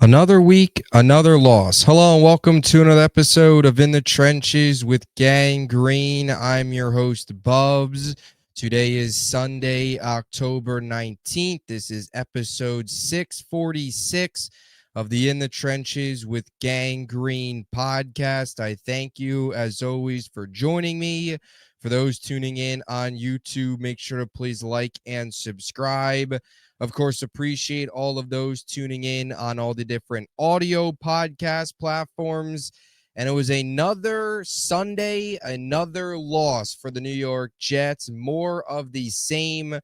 Another week, another loss. Hello and welcome to another episode of In the Trenches with Gang Green. I'm your host, Bubbs. Today is Sunday, October 19th. This is episode 646 of the In the Trenches with Gang Green podcast. I thank you, as always, for joining me. For those tuning in on YouTube, make sure to please like and subscribe. Of course, appreciate all of those tuning in on all the different audio podcast platforms. And it was another Sunday, another loss for the New York Jets. More of the same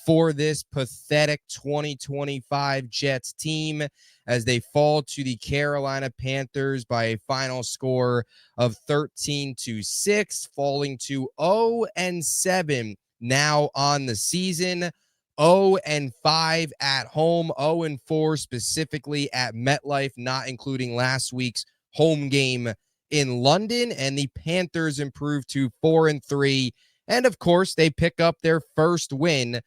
for this pathetic 2025 Jets team as they fall to the Carolina Panthers by a final score of 13-6, falling to 0-7 now on the season. 0-5 at home, 0-4 specifically at MetLife, not including last week's home game in London. And the Panthers improved to 4-3. And of course, they pick up their first win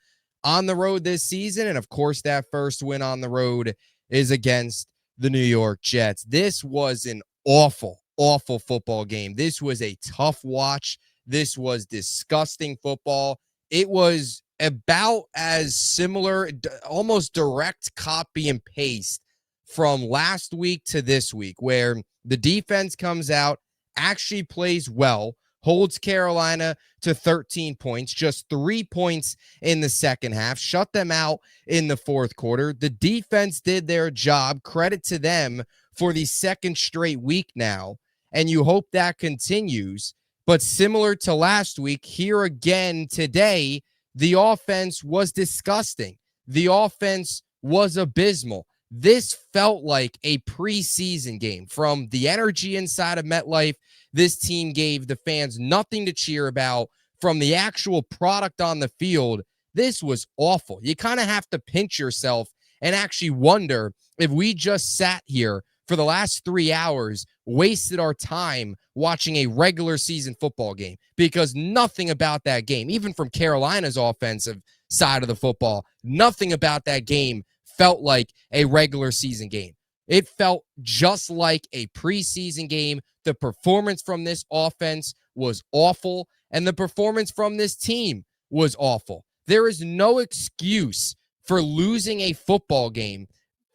on the road this season. And of course, that first win on the road is against the New York Jets. This was an awful football game. This was a tough watch. This was disgusting football. It was about as similar, almost direct copy and paste from last week to this week, where the defense comes out, actually plays well, holds Carolina to 13 points, just 3 points in the second half, shut them out in the fourth quarter. The defense did their job. Credit to them for the second straight week now, and you hope that continues. But similar to last week, here again today, the offense was disgusting. The offense was abysmal. This felt like a preseason game. From the energy inside of MetLife, this team gave the fans nothing to cheer about. From the actual product on the field, this was awful. You kind of have to pinch yourself and actually wonder if we just sat here for the last 3 hours, wasted our time watching a regular season football game, because nothing about that game, even from Carolina's offensive side of the football, nothing about that game felt like a regular season game. It felt just like a preseason game. The performance from this offense was awful, and the performance from this team was awful. There is no excuse for losing a football game,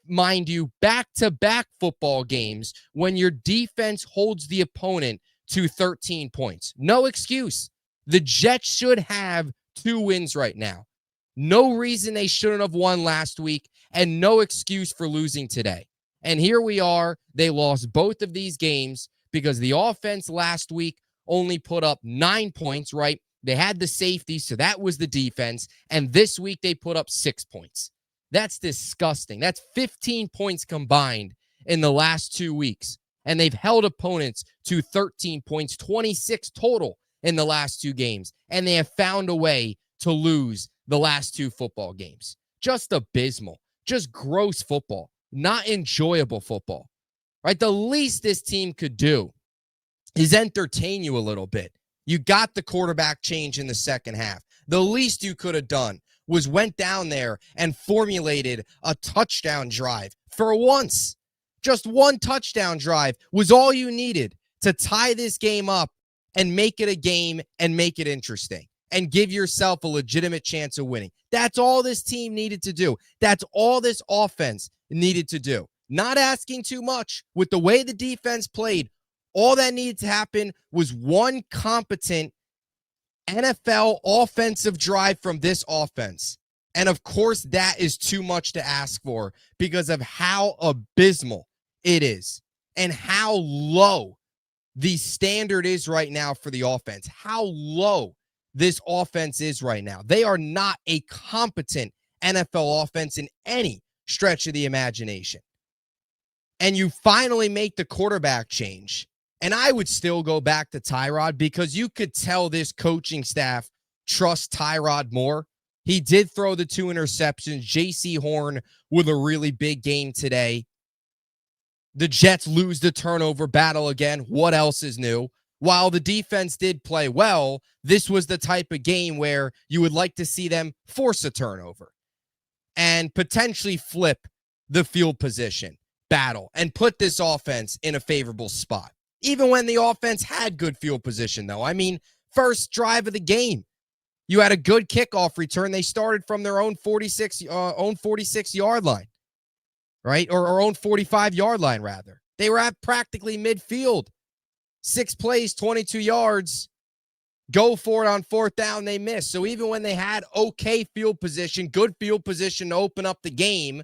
mind you, back-to-back football games, when your defense holds the opponent to 13 points. No excuse. The Jets should have 2 wins right now. No reason they shouldn't have won last week, and no excuse for losing today. And here we are. They lost both of these games because the offense last week only put up 9 points, right? They had the safety, so that was the defense. And this week they put up 6 points. That's disgusting. That's 15 points combined in the last 2 weeks. And they've held opponents to 13 points, 26 total in the last 2 games. And they have found a way to lose the last 2 football games. Just abysmal. Just gross football. Not enjoyable football. Right? The least this team could do is entertain you a little bit. You got the quarterback change in the second half. The least you could have done was went down there and formulated a touchdown drive for once. Just one touchdown drive was all you needed to tie this game up and make it a game and make it interesting and give yourself a legitimate chance of winning. That's all this team needed to do. That's all this offense needed to do. Not asking too much with the way the defense played. All that needed to happen was one competent NFL offensive drive from this offense. And of course, that is too much to ask for because of how abysmal it is and how low the standard is right now for the offense, how low this offense is right now. They are not a competent NFL offense in any stretch of the imagination. And you finally make the quarterback change. And I would still go back to Tyrod because you could tell this coaching staff trusts Tyrod more. He did throw the 2 interceptions. J.C. Horn with a really big game today. The Jets lose the turnover battle again. What else is new? While the defense did play well, this was the type of game where you would like to see them force a turnover and potentially flip the field position. battle and put this offense in a favorable spot. Even when the offense had good field position, though. I mean, first drive of the game, you had a good kickoff return. They started from their own 46-yard line, right? Or own 45-yard line, rather. They were at practically midfield. 6 plays, 22 yards. Go for it on 4th down, they missed. So even when they had okay field position, good field position to open up the game,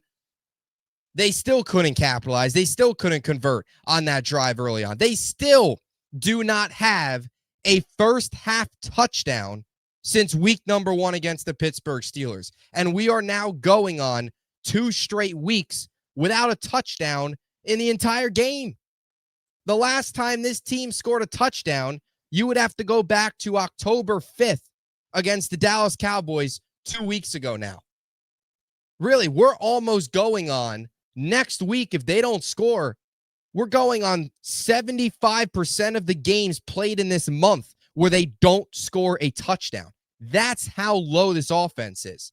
they still couldn't capitalize. They still couldn't convert on that drive early on. They still do not have a first half touchdown since week number 1 against the Pittsburgh Steelers. And we are now going on 2 straight weeks without a touchdown in the entire game. The last time this team scored a touchdown, you would have to go back to October 5th against the Dallas Cowboys 2 weeks ago now. Really, we're almost going on next week. If they don't score, we're going on 75% of the games played in this month where they don't score a touchdown. That's how low this offense is.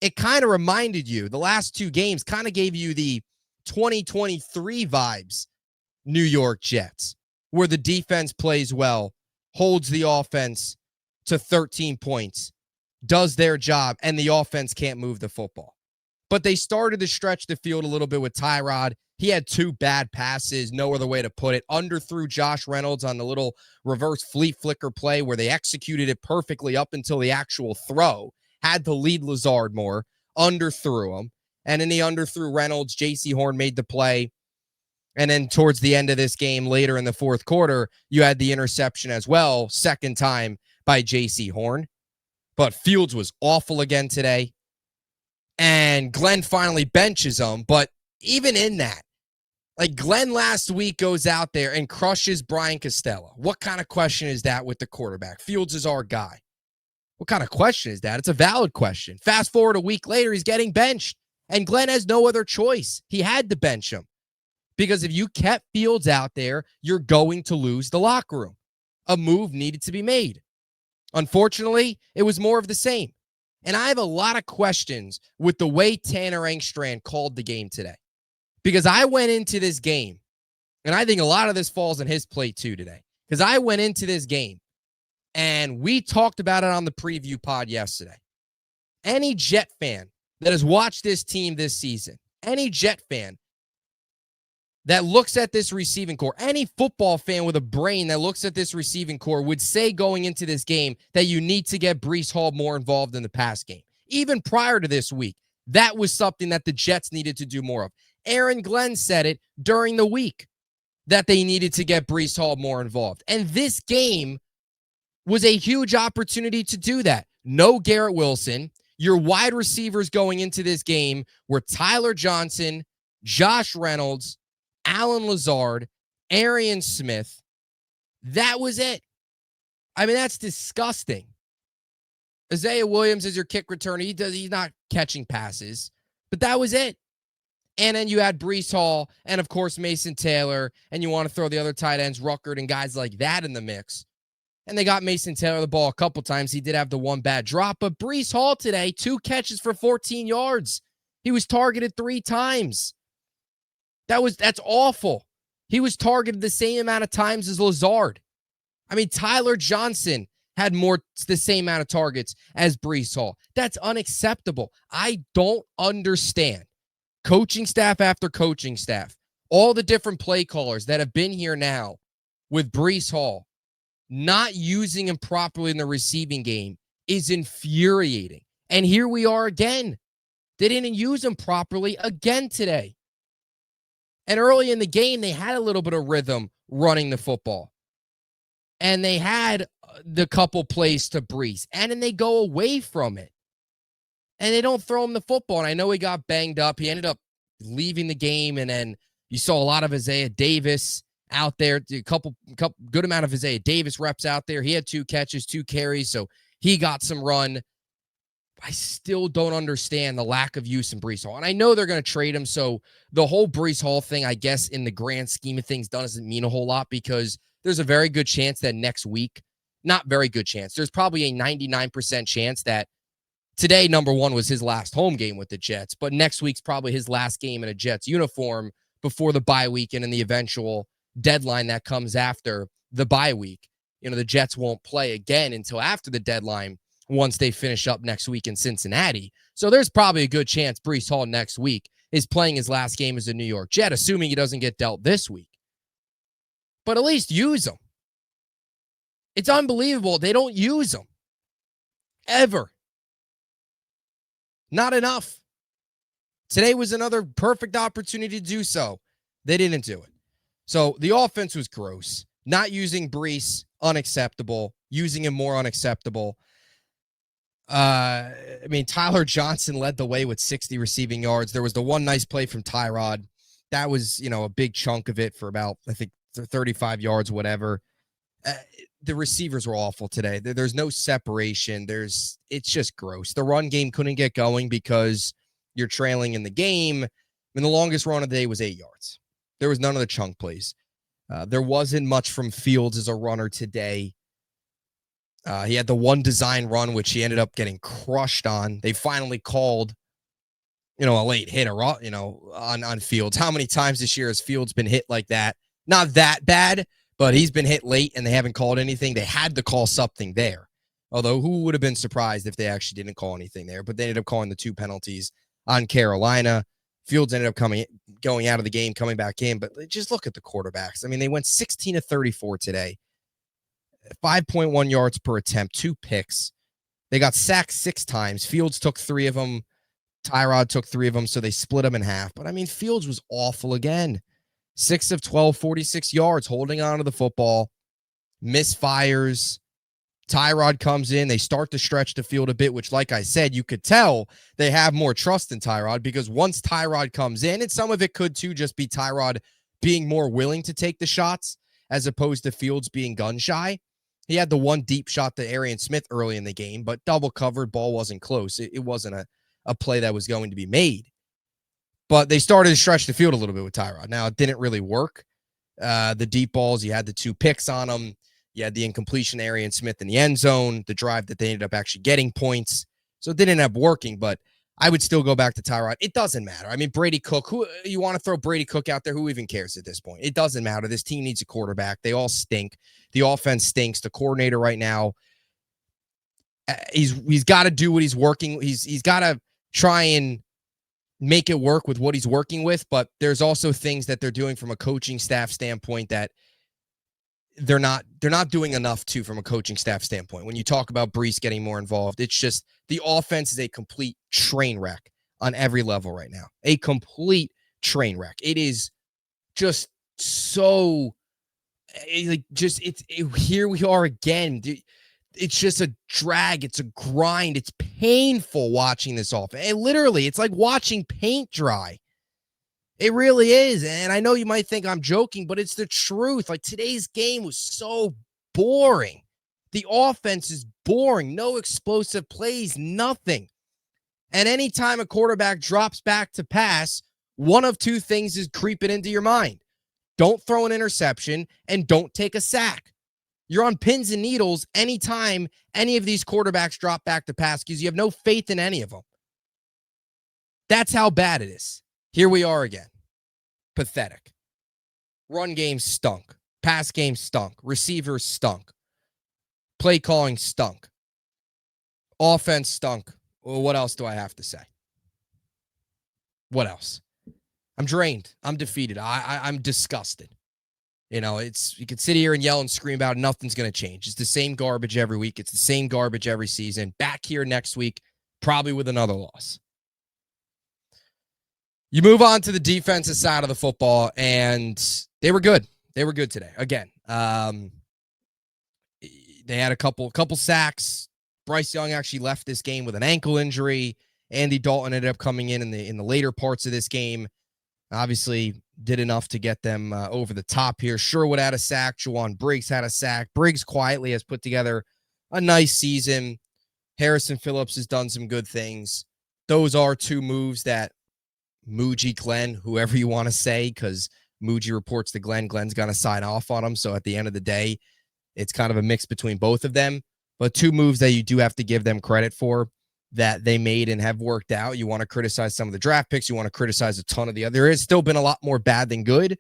It kind of reminded you, the last 2 games kind of gave you the 2023 vibes, New York Jets, where the defense plays well, holds the offense to 13 points, does their job, and the offense can't move the football. But they started to stretch the field a little bit with Tyrod. He had 2 bad passes, no other way to put it. Underthrew Josh Reynolds on the little reverse flea flicker play where they executed it perfectly up until the actual throw. Had to lead Lazard more, underthrew him. And then he underthrew Reynolds. J.C. Horn made the play. And then towards the end of this game, later in the 4th quarter, you had the interception as well, second time by J.C. Horn. But Fields was awful again today. And Glenn finally benches him. But even in that, like Glenn last week goes out there and crushes Brian Costello. What kind of question is that with the quarterback? Fields is our guy. What kind of question is that? It's a valid question. Fast forward a week later, he's getting benched. And Glenn has no other choice. He had to bench him. Because if you kept Fields out there, you're going to lose the locker room. A move needed to be made. Unfortunately, it was more of the same. And I have a lot of questions with the way Tanner Engstrand called the game today. Because I went into this game, and I think a lot of this falls on his plate too today. Because I went into this game, and we talked about it on the preview pod yesterday. Any Jet fan that has watched this team this season, any Jet fan that looks at this receiving core, any football fan with a brain that looks at this receiving core would say going into this game that you need to get Breece Hall more involved in the pass game. Even prior to this week, that was something that the Jets needed to do more of. Aaron Glenn said it during the week that they needed to get Breece Hall more involved. And this game was a huge opportunity to do that. No Garrett Wilson. Your wide receivers going into this game were Tyler Johnson, Josh Reynolds, Alan Lazard, Arian Smith. That was it. I mean, that's disgusting. Isaiah Williams is your kick returner. He's not catching passes, but that was it. And then you had Breece Hall and, of course, Mason Taylor, and you want to throw the other tight ends, Ruckert, and guys like that in the mix. And they got Mason Taylor the ball a couple times. He did have the 1 bad drop, but Breece Hall today, 2 catches for 14 yards. He was targeted 3 times. That's awful. He was targeted the same amount of times as Lazard. I mean, Tyler Johnson had the same amount of targets as Breece Hall. That's unacceptable. I don't understand. Coaching staff after coaching staff, all the different play callers that have been here now with Breece Hall, not using him properly in the receiving game is infuriating. And here we are again. They didn't use him properly again today. And early in the game, they had a little bit of rhythm running the football. And they had the couple plays to Breece. And then they go away from it. And they don't throw him the football. And I know he got banged up. He ended up leaving the game. And then you saw a lot of Isaiah Davis out there. A couple good amount of Isaiah Davis reps out there. He had 2 catches, 2 carries. So he got some run. I still don't understand the lack of use in Breece Hall. And I know they're going to trade him. So the whole Breece Hall thing, I guess, in the grand scheme of things, doesn't mean a whole lot because there's a very good chance that next week, not very good chance, there's probably a 99% chance that today, number 1, was his last home game with the Jets. But next week's probably his last game in a Jets uniform before the bye week and in the eventual deadline that comes after the bye week. The Jets won't play again until after the deadline once they finish up next week in Cincinnati. So there's probably a good chance Breece Hall next week is playing his last game as a New York Jet, assuming he doesn't get dealt this week. But at least use him. It's unbelievable. They don't use him. Ever. Not enough. Today was another perfect opportunity to do so. They didn't do it. So the offense was gross. Not using Breece, unacceptable. Using him more, unacceptable. Tyler Johnson led the way with 60 receiving yards. There was the one nice play from Tyrod. That was, a big chunk of it for about, I think, 35 yards, whatever. The receivers were awful today. There's no separation. It's just gross. The run game couldn't get going because you're trailing in the game. The longest run of the day was 8 yards. There was none of the chunk plays. There wasn't much from Fields as a runner today. He had the one design run, which he ended up getting crushed on. They finally called, a late hit, on Fields. How many times this year has Fields been hit like that? Not that bad, but he's been hit late and they haven't called anything. They had to call something there. Although who would have been surprised if they actually didn't call anything there? But they ended up calling the 2 penalties on Carolina. Fields ended up going out of the game, coming back in. But just look at the quarterbacks. They went 16 of 34 today. 5.1 yards per attempt, 2 picks. They got sacked 6 times. Fields took 3 of them. Tyrod took 3 of them, so they split them in half. But, Fields was awful again. 6 of 12, 46 yards, holding on to the football. Misfires. Tyrod comes in. They start to stretch the field a bit, which, like I said, you could tell they have more trust in Tyrod because once Tyrod comes in, and some of it could, too, just be Tyrod being more willing to take the shots as opposed to Fields being gun-shy. He had the one deep shot to Arian Smith early in the game, but double covered, ball wasn't close. It wasn't a play that was going to be made. But they started to stretch the field a little bit with Tyrod. Now, it didn't really work. The deep balls, you had the 2 picks on them. You had the incompletion to Arian Smith in the end zone, the drive that they ended up actually getting points. So it didn't end up working, but I would still go back to Tyrod. It doesn't matter. Brady Cook, who you want to throw Brady Cook out there? Who even cares at this point? It doesn't matter. This team needs a quarterback. They all stink. The offense stinks. The coordinator right now, he's got to do what he's working. He's got to try and make it work with what he's working with, but there's also things that they're doing from a coaching staff standpoint that they're not doing enough to from a coaching staff standpoint. When you talk about Breece getting more involved, it's just the offense is a complete train wreck on every level right now. A complete train wreck. It is just so here we are again. It's just a drag. It's a grind. It's painful watching this offense. Literally, it's like watching paint dry. It really is. And I know you might think I'm joking, but it's the truth. Like, today's game was so boring. The offense is boring. No explosive plays, nothing. And anytime a quarterback drops back to pass, one of 2 things is creeping into your mind. Don't throw an interception and don't take a sack. You're on pins and needles anytime any of these quarterbacks drop back to pass because you have no faith in any of them. That's how bad it is. Here we are again. Pathetic. Run game stunk. Pass game stunk. Receivers stunk. Play calling stunk. Offense stunk. Well, what else do I have to say? What else? I'm drained. I'm defeated. I'm disgusted. You can sit here and yell and scream about it. Nothing's going to change. It's the same garbage every week. It's the same garbage every season. Back here next week, probably with another loss. You move on to the defensive side of the football, and they were good. They were good today. Again, they had a couple sacks. Bryce Young actually left this game with an ankle injury. Andy Dalton ended up coming in the later parts of this game. Obviously, did enough to get them over the top here. Sherwood had a sack. Juwan Briggs had a sack. Briggs quietly has put together a nice season. Harrison Phillips has done some good things. Those are 2 moves that Muji, Glenn, whoever you want to say, because Muji reports to Glenn. Glenn's going to sign off on them. So at the end of the day, it's kind of a mix between both of them. But 2 moves that you do have to give them credit for. that they made and have worked out. You want to criticize some of the draft picks. You want to criticize a ton of the other. There has still been a lot more bad than good,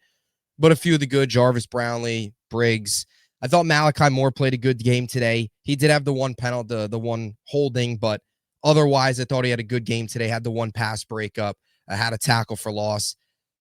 but a few of the good, Jarvis Brownlee, Briggs. I thought Malachi Moore played a good game today. He did have the one penalty, the one holding, but otherwise, I thought he had a good game today. Had the one pass breakup, had a tackle for loss.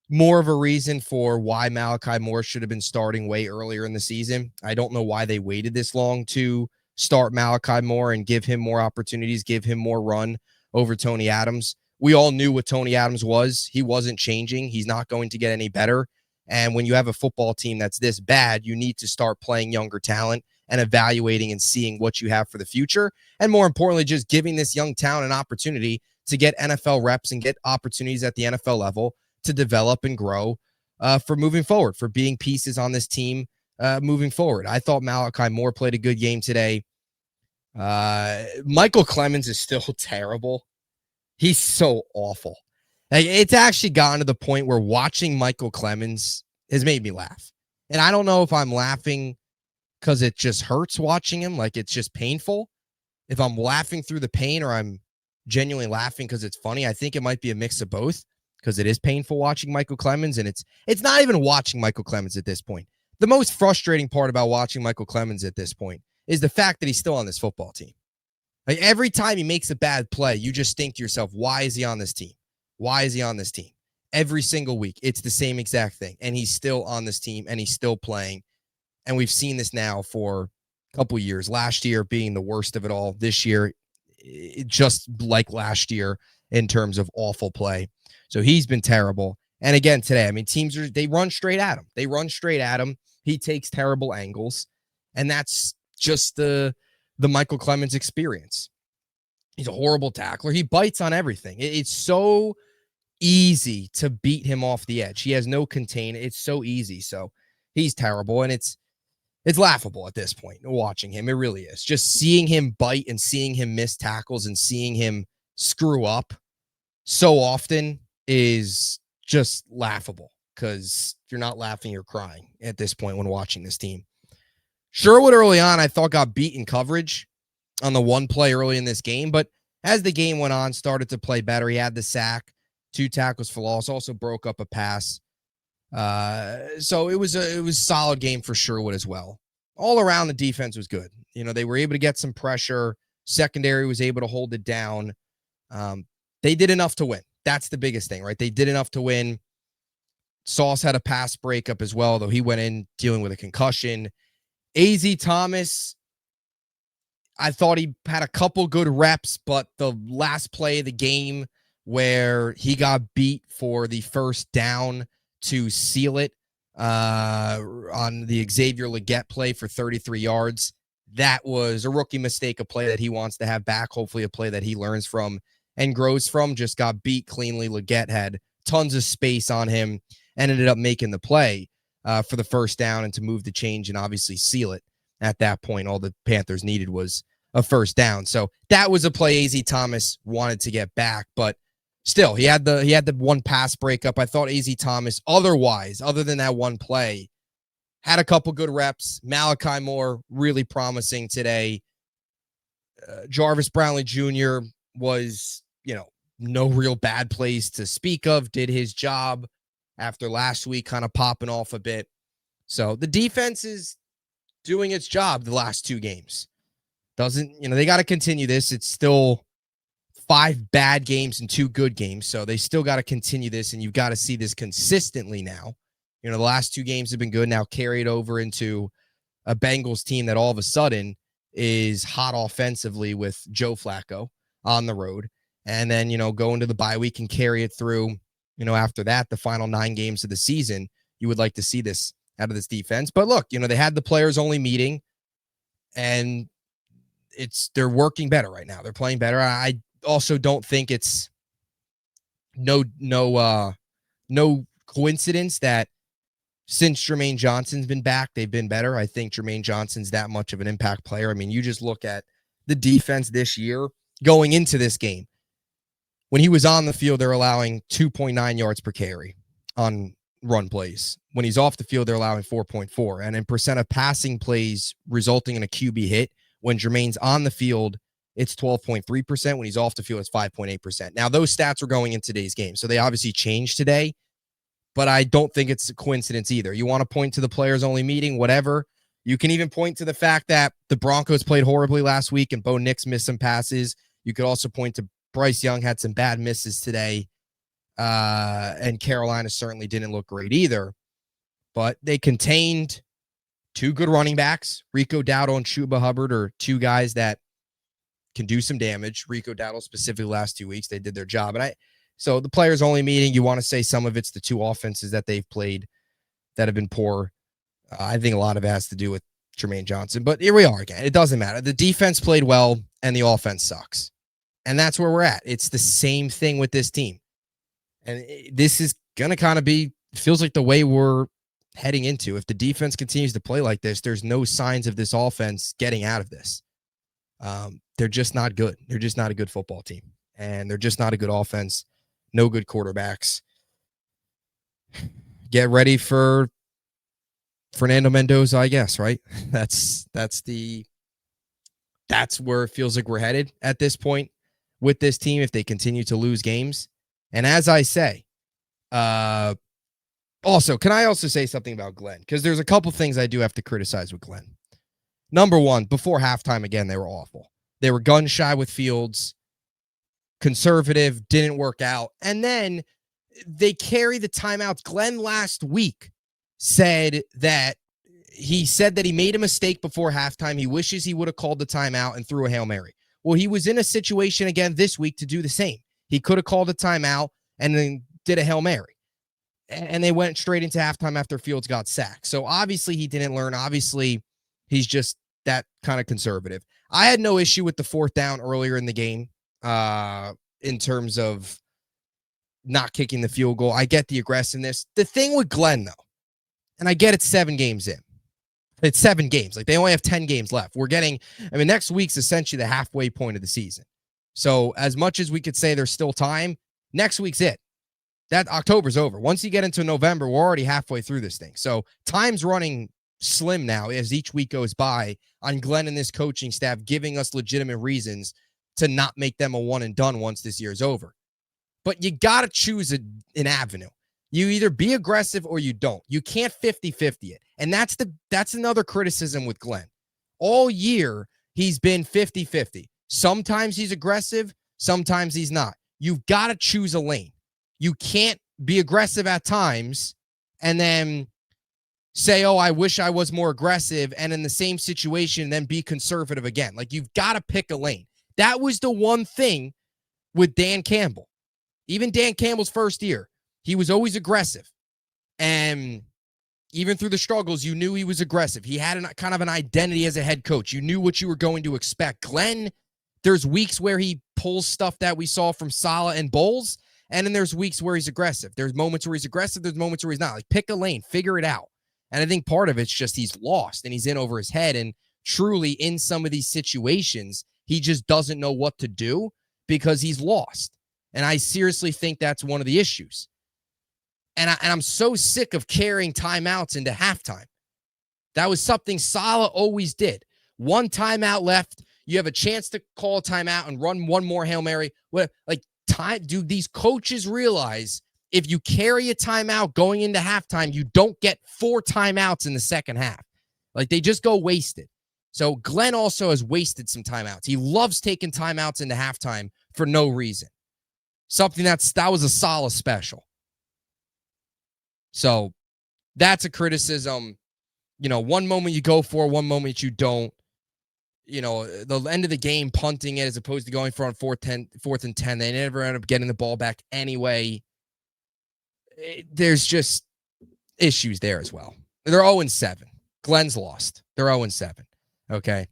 More of a reason for why Malachi Moore should have been starting way earlier in the season. I don't know why they waited this long to start Malachi Moore and give him more opportunities, give him more run over Tony Adams. We all knew what Tony Adams was. He wasn't changing. He's not going to get any better. And when you have a football team that's this bad, you need to start playing younger talent and evaluating and seeing what you have for the future. And more importantly, just giving this young talent an opportunity to get NFL reps and get opportunities at the NFL level to develop and grow for moving forward, for being pieces on this team moving forward. I thought Malachi Moore played a good game today. Michael Clemens is still terrible. He's so awful. Like, it's actually gotten to the point where watching Michael Clemens has made me laugh. And I don't know if I'm laughing because it just hurts watching him, like it's just painful. If I'm laughing through the pain or I'm genuinely laughing because it's funny, I think it might be a mix of both because it is painful watching Michael Clemens. And it's not even watching Michael Clemens at this point. The most frustrating part about watching Michael Clemens at this point is the fact that he's still on this football team. Like, every time he makes a bad play, you just think to yourself, why is he on this team? Why is he on this team? Every single week, it's the same exact thing. And he's still on this team and he's still playing. And we've seen this now for a couple years. Last year being the worst of it all. This year, just like last year in terms of awful play. So he's been terrible. And again, today, I mean, teams they run straight at him. They run straight at him. He takes terrible angles. And that's just the Michael Clemens experience. He's a horrible tackler. He bites on everything. It's so easy to beat him off the edge. He has no contain. It's so easy. So he's terrible. And it's laughable at this point watching him. It really is. Just seeing him bite and seeing him miss tackles and seeing him screw up so often is just laughable, because if you're not laughing, you're crying at this point when watching this team. Sherwood early on, I thought got beat in coverage on the one play early in this game, but as the game went on, started to play better. He had the sack, 2 tackles for loss, also broke up a pass. So it was a solid game for Sherwood as well. All around, the defense was good. You know, they were able to get some pressure. Secondary was able to hold it down. They did enough to win. That's the biggest thing, right? They did enough to win. Sauce had a pass breakup as well, though he went in dealing with a concussion. AZ Thomas, I thought he had a couple good reps, but the last play of the game where he got beat for the first down to seal it on the Xavier Legette play for 33 yards, that was a rookie mistake, a play that he wants to have back, hopefully a play that he learns from and grows from. Just got beat cleanly. Legette had tons of space on him and ended up making the play for the first down and to move the change and obviously seal it. At that point, all the Panthers needed was a first down. So that was a play AZ Thomas wanted to get back, but still, he had the one pass breakup. I thought AZ Thomas, other than that one play, had a couple good reps. Malachi Moore, really promising today. Jarvis Brownlee Jr. was, no real bad plays to speak of, did his job after last week kind of popping off a bit. So the defense is doing its job the last 2 games. They got to continue this. It's still 5 bad games and 2 good games. So they still got to continue this, and you've got to see this consistently now. The last 2 games have been good. Now carry it over into a Bengals team that all of a sudden is hot offensively with Joe Flacco on the road. And then, go into the bye week and carry it through, after that, the final 9 games of the season. You would like to see this out of this defense. But look, they had the players only meeting, and they're working better right now. They're playing better. I also don't think it's no coincidence that since Jermaine Johnson's been back, they've been better. I think Jermaine Johnson's that much of an impact player. I mean, you just look at the defense this year going into this game. When he was on the field, they're allowing 2.9 yards per carry on run plays. When he's off the field, they're allowing 4.4. And in percent of passing plays resulting in a QB hit, when Jermaine's on the field, it's 12.3%. When he's off the field, it's 5.8%. Now, those stats are going in today's game, so they obviously changed today, but I don't think it's a coincidence either. You want to point to the players-only meeting, whatever. You can even point to the fact that the Broncos played horribly last week and Bo Nix missed some passes. You could also point to Bryce Young had some bad misses today, and Carolina certainly didn't look great either. But they contained two good running backs. Rico Dowdle and Chuba Hubbard are two guys that can do some damage. Rico Dowdle specifically last 2 weeks, they did their job. So the players-only meeting, you want to say some of it's the two offenses that they've played that have been poor. I think a lot of it has to do with Jermaine Johnson. But here we are again. It doesn't matter. The defense played well, and the offense sucks. And that's where we're at. It's the same thing with this team. And this is going to kind of feels like the way we're heading into. If the defense continues to play like this, there's no signs of this offense getting out of this. They're just not good. They're just not a good football team. And they're just not a good offense. No good quarterbacks. Get ready for Fernando Mendoza, I guess, right? That's where it feels like we're headed at this point with this team if they continue to lose games. And as I say, also, can I also say something about Glenn? Because there's a couple things I do have to criticize with Glenn. Number one, before halftime, again, they were awful. They were gun shy with Fields, conservative, didn't work out. And then they carry the timeouts. Glenn last week said that he made a mistake before halftime. He wishes he would have called the timeout and threw a Hail Mary. Well, he was in a situation again this week to do the same. He could have called a timeout and then did a Hail Mary. And they went straight into halftime after Fields got sacked. So obviously he didn't learn. Obviously he's just that kind of conservative. I had no issue with the fourth down earlier in the game in terms of not kicking the field goal. I get the aggressiveness. The thing with Glenn, though, and I get it's 7 games in. It's 7 games. Like, they only have 10 games left. Next week's essentially the halfway point of the season. So as much as we could say there's still time, next week's it. That October's over. Once you get into November, we're already halfway through this thing. So time's running slim now as each week goes by on Glenn and this coaching staff giving us legitimate reasons to not make them a one and done once this year's over. But you got to choose an avenue. You either be aggressive or you don't. You can't 50-50 it. And that's another criticism with Glenn. All year, he's been 50-50. Sometimes he's aggressive, sometimes he's not. You've got to choose a lane. You can't be aggressive at times and then say, oh, I wish I was more aggressive, and in the same situation, then be conservative again. Like, you've got to pick a lane. That was the one thing with Dan Campbell. Even Dan Campbell's first year, he was always aggressive. And even through the struggles, you knew he was aggressive. He had kind of an identity as a head coach. You knew what you were going to expect. Glenn, there's weeks where he pulls stuff that we saw from Saleh and Bowles, and then there's weeks where he's aggressive. There's moments where he's aggressive. There's moments where he's not. Like, pick a lane. Figure it out. And I think part of it's just he's lost, and he's in over his head. And truly, in some of these situations, he just doesn't know what to do because he's lost. And I seriously think that's one of the issues. And I'm so sick of carrying timeouts into halftime. That was something Saleh always did. One timeout left. You have a chance to call a timeout and run one more Hail Mary. Do these coaches realize if you carry a timeout going into halftime, you don't get 4 timeouts in the second half? Like, they just go wasted. So Glenn also has wasted some timeouts. He loves taking timeouts into halftime for no reason. Something that was a Saleh special. So that's a criticism. One moment you go for, one moment you don't. The end of the game, punting it as opposed to going for on 4th and 10. They never end up getting the ball back anyway. There's just issues there as well. They're 0-7. Glenn's lost. They're 0-7. Okay.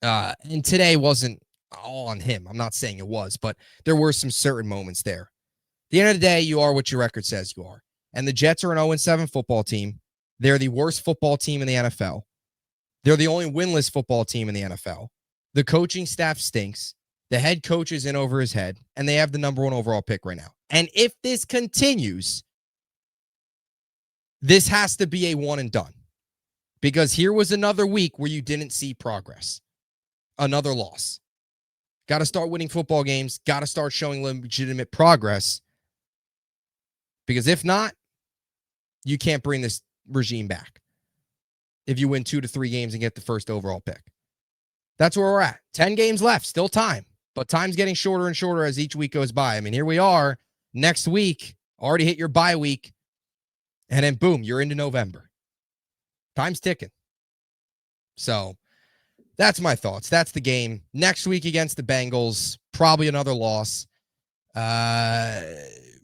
And today wasn't all on him. I'm not saying it was, but there were some certain moments there. At the end of the day, you are what your record says you are. And the Jets are an 0-7 football team. They're the worst football team in the NFL. They're the only winless football team in the NFL. The coaching staff stinks. The head coach is in over his head, and they have the number 1 overall pick right now. And if this continues, this has to be a one and done. Because here was another week where you didn't see progress. Another loss. Got to start winning football games. Got to start showing legitimate progress. Because if not, you can't bring this regime back. If you win 2 to 3 games and get the first overall pick. That's where we're at. 10 games left. Still time. But time's getting shorter and shorter as each week goes by. I mean, here we are. Next week, already hit your bye week. And then boom, you're into November. Time's ticking. So that's my thoughts. That's the game. Next week against the Bengals, probably another loss.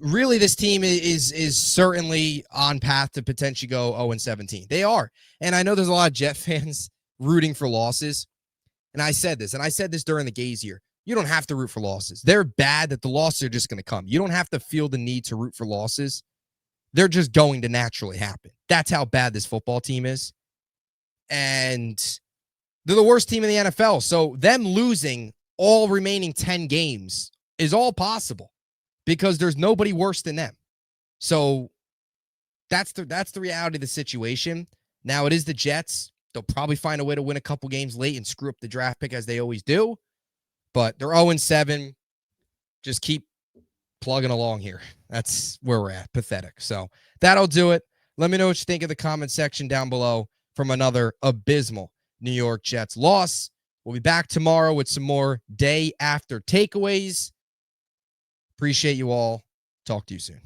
Really, this team is certainly on path to potentially go 0-17. They are. And I know there's a lot of Jet fans rooting for losses. And I said this during the Gaze year. You don't have to root for losses. They're bad that the losses are just going to come. You don't have to feel the need to root for losses. They're just going to naturally happen. That's how bad this football team is. And they're the worst team in the NFL. So them losing all remaining 10 games is all possible because there's nobody worse than them. So that's the reality of the situation. Now it is the Jets. They'll probably find a way to win a couple games late and screw up the draft pick as they always do. But they're 0-7. Just keep plugging along here. That's where we're at. Pathetic. So that'll do it. Let me know what you think in the comment section down below from another abysmal New York Jets loss. We'll be back tomorrow with some more day after takeaways. Appreciate you all. Talk to you soon.